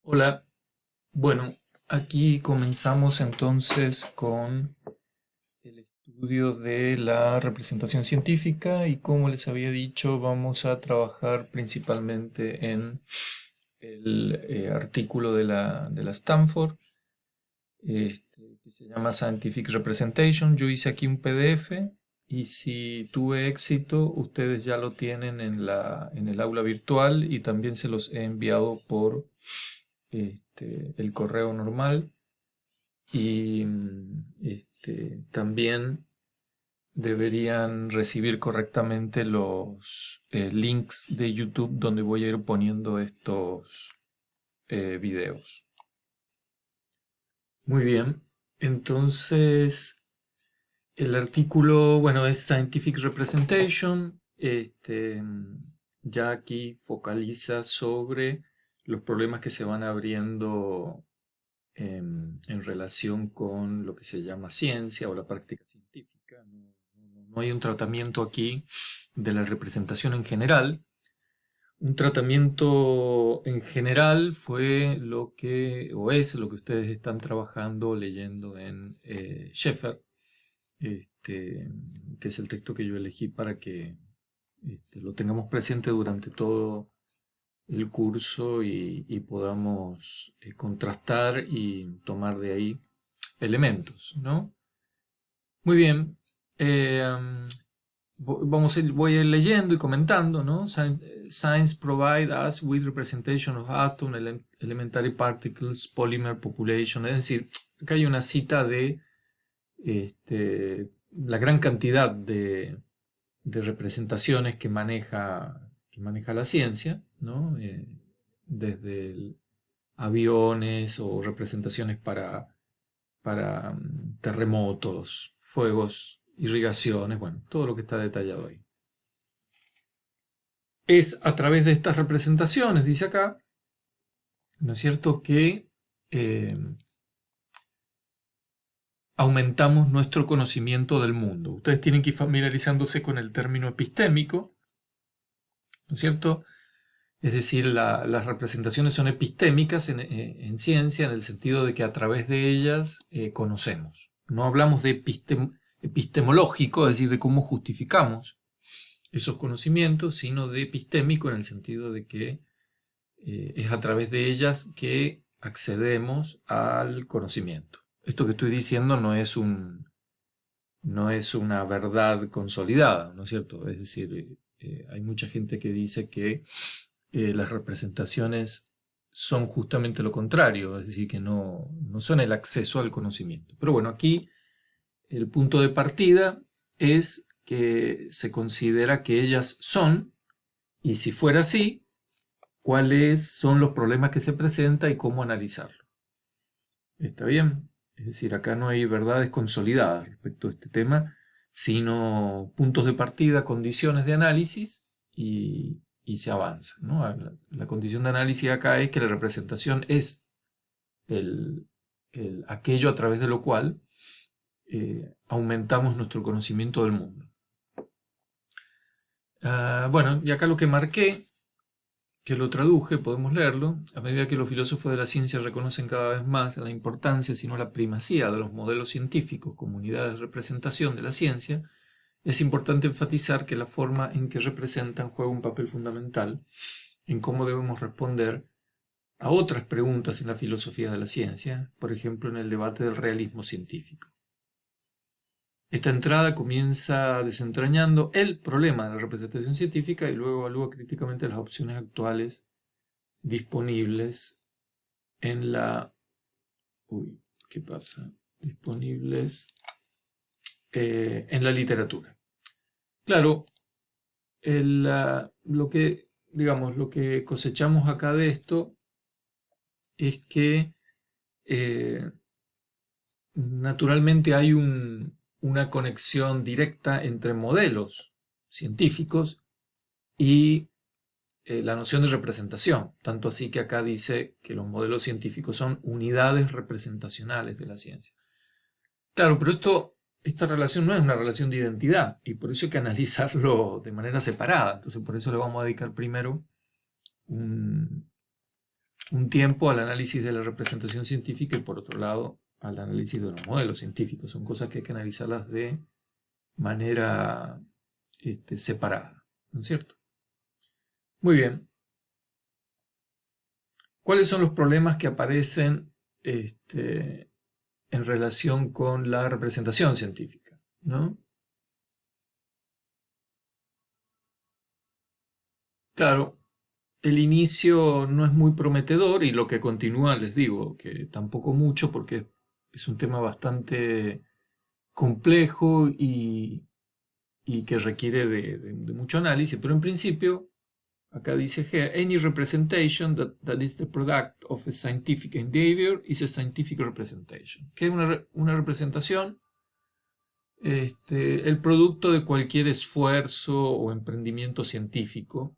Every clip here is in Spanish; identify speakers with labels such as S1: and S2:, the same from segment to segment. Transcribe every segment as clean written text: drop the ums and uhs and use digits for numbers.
S1: Hola, bueno, aquí comenzamos entonces con el estudio de la representación científica y como les había dicho vamos a trabajar principalmente en el artículo de la Stanford que se llama Scientific Representation. Yo hice aquí un PDF y si tuve éxito ustedes ya lo tienen en el aula virtual y también se los he enviado por el correo normal y también deberían recibir correctamente los links de YouTube donde voy a ir poniendo estos videos. Muy bien, entonces el artículo, bueno, es Scientific Representation. Ya aquí focaliza sobre los problemas que se van abriendo en relación con lo que se llama ciencia o la práctica científica. No hay un tratamiento aquí de la representación en general. Un tratamiento en general fue lo que, o es lo que ustedes están trabajando, leyendo en Sheffer, este, que es el texto que yo elegí para que lo tengamos presente durante todo el curso y podamos contrastar y tomar de ahí elementos, ¿no? Muy bien. Voy a ir leyendo y comentando, ¿no? Science provide us with representation of atom, elementary particles, polymer population. Es decir, acá hay una cita de la gran cantidad de representaciones que maneja la ciencia, ¿no? Desde aviones o representaciones para terremotos, fuegos, irrigaciones, bueno, todo lo que está detallado ahí. Es a través de estas representaciones, dice acá, ¿no es cierto?, que aumentamos nuestro conocimiento del mundo. Ustedes tienen que ir familiarizándose con el término epistémico, ¿no es cierto? Es decir, las representaciones son epistémicas en ciencia en el sentido de que a través de ellas conocemos. No hablamos de epistemológico, es decir, de cómo justificamos esos conocimientos, sino de epistémico en el sentido de que es a través de ellas que accedemos al conocimiento. Esto que estoy diciendo no es una verdad consolidada, ¿no es cierto? Es decir, hay mucha gente que dice que las representaciones son justamente lo contrario, es decir, que no son el acceso al conocimiento. Pero bueno, aquí el punto de partida es que se considera que ellas son, y si fuera así, cuáles son los problemas que se presentan y cómo analizarlo. ¿Está bien? Es decir, acá no hay verdades consolidadas respecto a este tema, sino puntos de partida, condiciones de análisis y se avanza, ¿no? La condición de análisis acá es que la representación es el, aquello a través de lo cual aumentamos nuestro conocimiento del mundo. Bueno, y acá lo que marqué, que lo traduje, podemos leerlo, a medida que los filósofos de la ciencia reconocen cada vez más la importancia, si no la primacía, de los modelos científicos como unidades de representación de la ciencia, es importante enfatizar que la forma en que representan juega un papel fundamental en cómo debemos responder a otras preguntas en la filosofía de la ciencia, por ejemplo en el debate del realismo científico. Esta entrada comienza desentrañando el problema de la representación científica y luego evalúa críticamente las opciones actuales disponibles en la... Uy, ¿qué pasa? Disponibles en la literatura. Claro, lo que, digamos, lo que cosechamos acá de esto es que naturalmente hay una conexión directa entre modelos científicos y la noción de representación, tanto así que acá dice que los modelos científicos son unidades representacionales de la ciencia. Claro, pero esta relación no es una relación de identidad y por eso hay que analizarlo de manera separada. Entonces por eso le vamos a dedicar primero un un tiempo al análisis de la representación científica y por otro lado al análisis de los modelos científicos. Son cosas que hay que analizarlas de manera separada, ¿no es cierto? Muy bien. ¿Cuáles son los problemas que aparecen en relación con la representación científica, ¿no? Claro, el inicio no es muy prometedor y lo que continúa, les digo, que tampoco mucho porque es un tema bastante complejo y que requiere de mucho análisis, pero en principio, acá dice here, any representation that is the product of a scientific endeavor is a scientific representation. ¿Qué es una representación? El producto de cualquier esfuerzo o emprendimiento científico,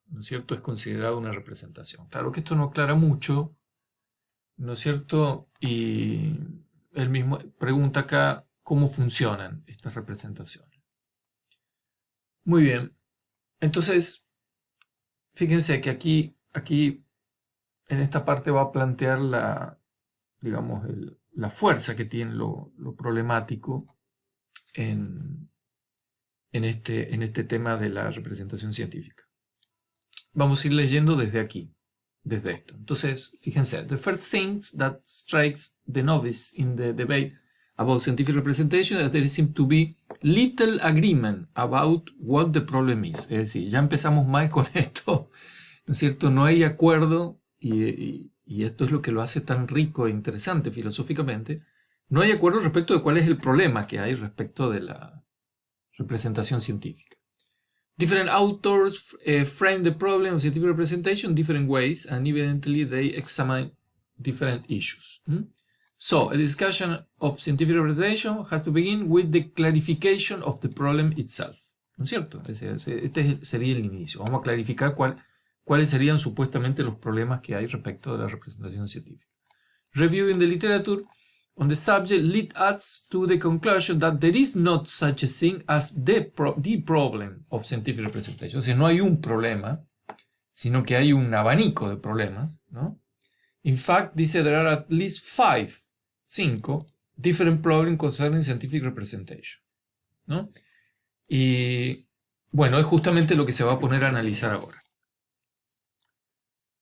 S1: ¿no es cierto?, es considerado una representación. Claro que esto no aclara mucho, ¿no es cierto? Y él mismo pregunta acá cómo funcionan estas representaciones. Muy bien, entonces, fíjense que aquí en esta parte va a plantear digamos, la fuerza que tiene lo problemático en este tema de la representación científica. Vamos a ir leyendo desde aquí, desde esto. Entonces, fíjense, the first thing that strikes the novice in the debate about scientific representation is there seems to be little agreement about what the problem is. Es decir, ya empezamos mal con esto, ¿no es cierto? No hay acuerdo, y esto es lo que lo hace tan rico e interesante filosóficamente, no hay acuerdo respecto de cuál es el problema que hay respecto de la representación científica. Different authors frame the problem of scientific representation different ways, and evidently they examine different issues. So, a discussion of scientific representation has to begin with the clarification of the problem itself. ¿No es cierto? Este sería el inicio. Vamos a clarificar cuáles serían supuestamente los problemas que hay respecto de la representación científica. Reviewing the literature on the subject leads us to the conclusion that there is not such a thing as the problem of scientific representation. O sea, no hay un problema, sino que hay un abanico de problemas, ¿no? In fact, dice there are at least cinco different problems concerning scientific representation, ¿no? Y bueno, es justamente lo que se va a poner a analizar ahora.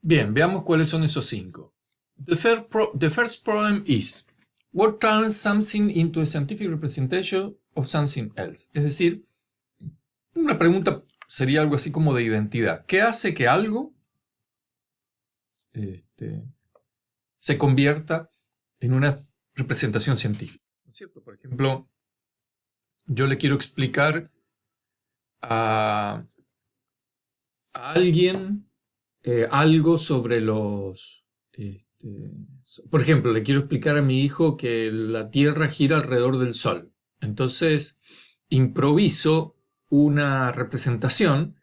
S1: Bien, veamos cuáles son esos cinco. The first problem is what turns something into a scientific representation of something else. Es decir, una pregunta sería algo así como de identidad. ¿Qué hace que algo se convierta en una representación científica? ¿No es cierto? Por ejemplo, yo le quiero explicar a alguien algo sobre los... por ejemplo, le quiero explicar a mi hijo que la Tierra gira alrededor del Sol. Entonces, improviso una representación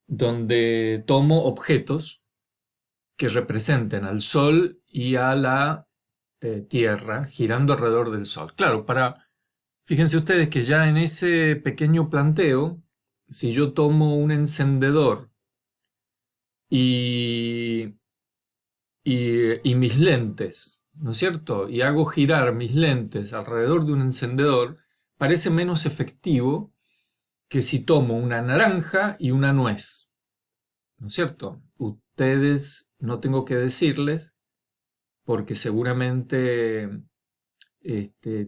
S1: donde tomo objetos que representen al Sol y a la Tierra girando alrededor del Sol. Claro, fíjense ustedes que ya en ese pequeño planteo, si yo tomo un encendedor y mis lentes, ¿no es cierto? Y hago girar mis lentes alrededor de un encendedor, parece menos efectivo que si tomo una naranja y una nuez, ¿no es cierto? Ustedes no tengo que decirles, porque seguramente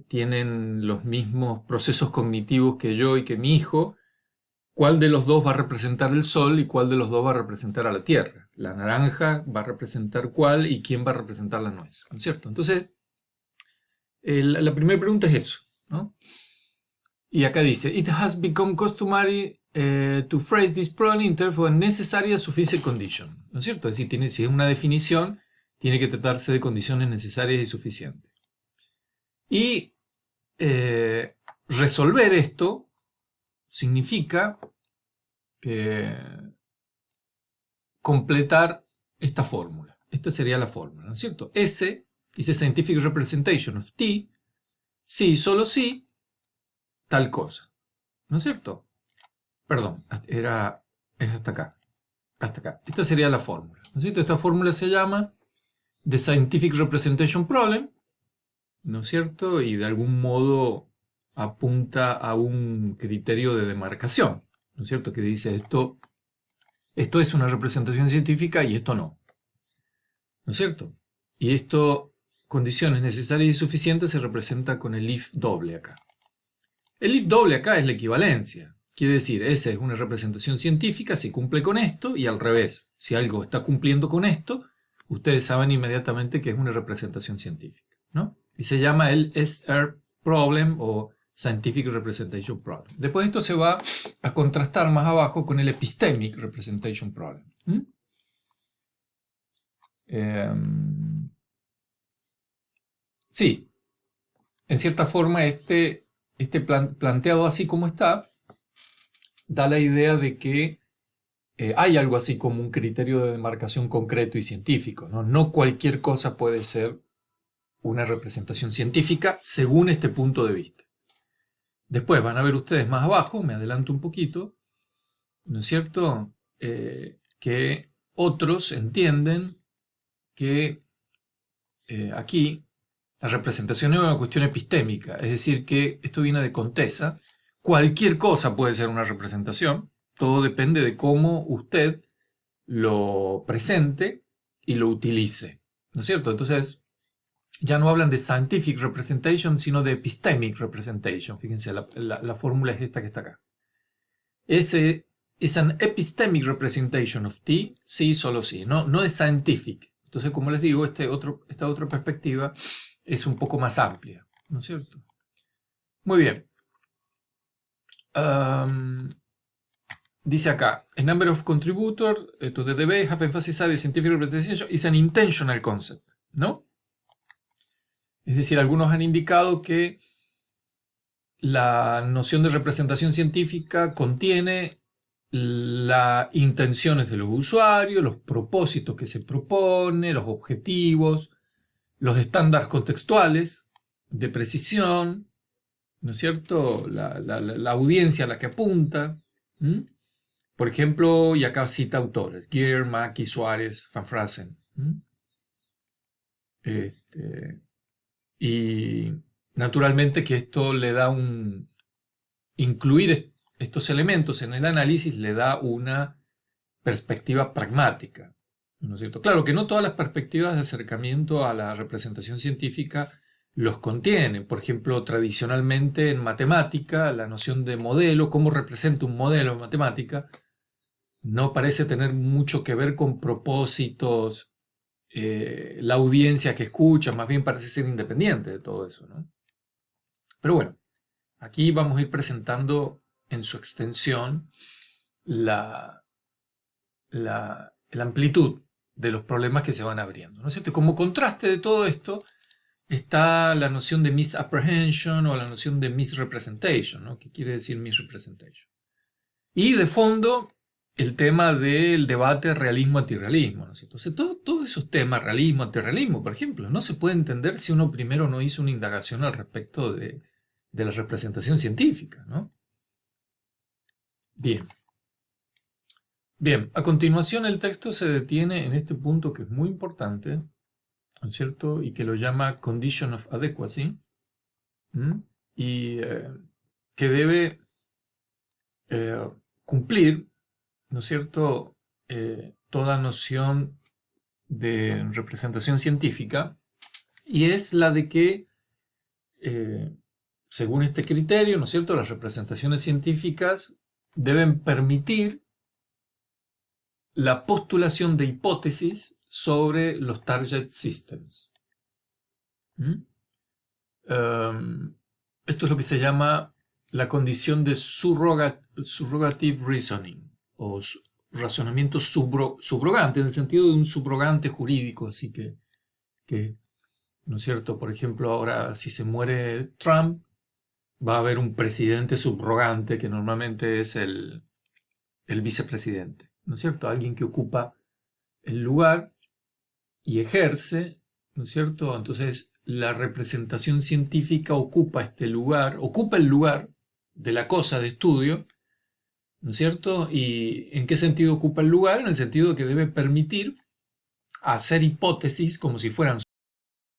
S1: tienen los mismos procesos cognitivos que yo y que mi hijo, cuál de los dos va a representar el Sol y cuál de los dos va a representar a la Tierra. La naranja va a representar cuál y quién va a representar la nuez, ¿no es cierto? Entonces, la primera pregunta es eso, ¿no? Y acá dice, it has become customary to phrase this problem in terms of a necessary and sufficient condition, ¿no es cierto? Es decir, si es una definición, tiene que tratarse de condiciones necesarias y suficientes. Y resolver esto significa completar esta fórmula. Esta sería la fórmula, ¿no es cierto? S is a scientific representation of T, si, solo si, tal cosa. ¿No es cierto? Perdón, es hasta acá. hasta acá. Esta sería la fórmula, ¿no es cierto? Esta fórmula se llama The Scientific Representation Problem, ¿no es cierto? Y de algún modo apunta a un criterio de demarcación, ¿no es cierto? Que dice esto es una representación científica y esto no, ¿no es cierto? Y esto, condiciones necesarias y suficientes, se representa con el if doble acá. El if doble acá es la equivalencia. Quiere decir, esa es una representación científica si cumple con esto, y al revés. Si algo está cumpliendo con esto, ustedes saben inmediatamente que es una representación científica, ¿no? Y se llama el SR Problem o Scientific Representation Problem. Después esto se va a contrastar más abajo con el Epistemic Representation Problem. Sí, en cierta forma planteado así como está, da la idea de que hay algo así como un criterio de demarcación concreto y científico, ¿no? No cualquier cosa puede ser una representación científica según este punto de vista. Después van a ver ustedes más abajo, me adelanto un poquito, ¿no es cierto? Que otros entienden que aquí la representación es una cuestión epistémica, es decir, que esto viene de Contesa. Cualquier cosa puede ser una representación, todo depende de cómo usted lo presente y lo utilice, ¿no es cierto? Entonces, ya no hablan de scientific representation, sino de epistemic representation. Fíjense, la fórmula es esta que está acá. Ese es an epistemic representation of T, sí, solo sí, no es scientific. Entonces, como les digo, esta otra perspectiva es un poco más amplia, ¿no es cierto? Muy bien. Dice acá, a number of contributors to the debate have emphasized the scientific representation is an intentional concept, ¿no? Es decir, algunos han indicado que la noción de representación científica contiene las intenciones de los usuarios, los propósitos que se propone, los objetivos, los estándares contextuales de precisión, ¿no es cierto? La audiencia a la que apunta. Por ejemplo, y acá cita autores, Geer, Mackey, Suárez, Van Frazen. Y naturalmente que esto le da incluir estos elementos en el análisis le da una perspectiva pragmática, ¿no es cierto? Claro que no todas las perspectivas de acercamiento a la representación científica los contienen. Por ejemplo, tradicionalmente en matemática, la noción de modelo, cómo representa un modelo en matemática, no parece tener mucho que ver con propósitos, la audiencia que escucha, más bien parece ser independiente de todo eso, ¿no? Pero bueno, aquí vamos a ir presentando en su extensión la amplitud de los problemas que se van abriendo, ¿no es cierto? Como contraste de todo esto está la noción de misapprehension o la noción de misrepresentation, ¿no? ¿Qué quiere decir misrepresentation? Y de fondo el tema del debate realismo-antirrealismo, ¿no es cierto? O sea, todos esos temas, realismo-antirrealismo, por ejemplo, no se puede entender si uno primero no hizo una indagación al respecto de la representación científica, ¿no? Bien. Bien, a continuación el texto se detiene en este punto que es muy importante, ¿no es cierto? Y que lo llama condition of adequacy, y que debe cumplir, ¿no es cierto?, toda noción de representación científica, y es la de que, según este criterio, ¿no es cierto?, las representaciones científicas deben permitir la postulación de hipótesis sobre los target systems. Esto es lo que se llama la condición de surrogative reasoning, o razonamiento subrogante, en el sentido de un subrogante jurídico, así que, ¿no es cierto? Por ejemplo, ahora si se muere Trump, va a haber un presidente subrogante que normalmente es el vicepresidente, ¿no es cierto? Alguien que ocupa el lugar y ejerce, ¿no es cierto? Entonces la representación científica ocupa el lugar de la cosa de estudio, ¿no es cierto? ¿Y en qué sentido ocupa el lugar? En el sentido de que debe permitir hacer hipótesis como si fueran